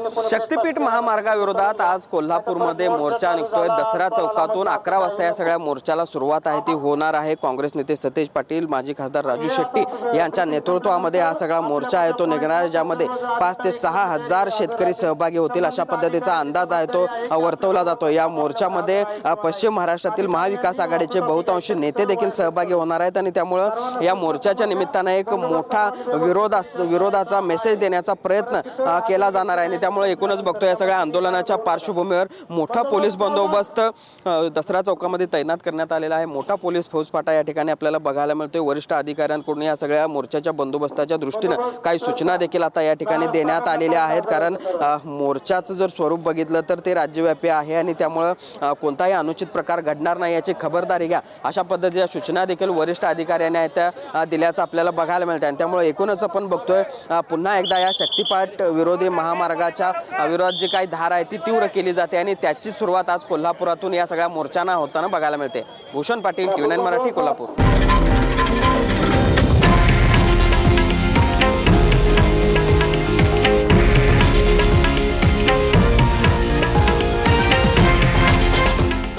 शक्तीपीठ महामार्गाविरोधात आज कोल्हापूरमध्ये मोर्चा निघतोय। दसरा चौकातून 11 वाजता या सगळ्या मोर्चाला सुरुवात आहे ती होणार आहे। काँग्रेस नेते सतेज पाटील, माजी खासदार राजू शेट्टी यांच्या नेतृत्वामध्ये हा सगळा मोर्चा आहे तो निघणार आहे, ज्यामध्ये 5 ते 6 हजार शेतकरी सहभागी होतील अशा पद्धतीचा अंदाज आहे तो वर्तवला जातो। या मोर्चामध्ये पश्चिम महाराष्ट्रातील महाविकास आघाडीचे बहुतांशी नेते देखील सहभागी होणार आहेत आणि त्यामुळे या मोर्चाच्या निमित्ताने एक मोठा विरोधाचा मेसेज देण्याचा प्रयत्न केला जाणार आहे आणि त्यामुळे एकूणच बघतो या सगळ्या आंदोलनाच्या पार्श्वभूमीवर मोठा पोलीस बंदोबस्त दसरा चौकामध्ये तैनात करण्यात आलेला आहे। मोठा पोलीस फौजफाटा या ठिकाणी आपल्याला बघायला मिळतोय। वरिष्ठ अधिकाऱ्यांकडून या सगळ्या मोर्चाच्या बंदोबस्ताच्या दृष्टीने काही सूचना देखील आता या ठिकाणी देण्यात आलेल्या आहेत, कारण मोर्चाचं जर स्वरूप बघितलं तर ते राज्यव्यापी आहे आणि त्यामुळे कोणताही अनुचित प्रकार घडणार नाही याची खबरदारी घ्या अशा पद्धतीच्या सूचना देखील वरिष्ठ अधिकाऱ्यांनी त्या दिल्याचं आपल्याला बघायला मिळतं आणि त्यामुळे एकूणच आपण बघतोय पुन्हा एकदा या शक्तीपीठ विरोधी महामार्गाच्या विरोधात जी काही धार आहे ती तीव्र केली जाते आणि त्याची सुरुवात आज कोल्हापुरातून या सगळ्या मोर्चांना होताना बघायला मिळते। भूषण पाटील, TV9 मराठी, कोल्हापूर।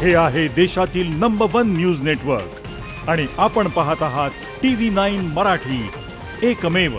हे आहे देशातील नंबर 1 न्यूज नेटवर्क आणि आपण पाहत आहात TV9 मराठी, एकमेव।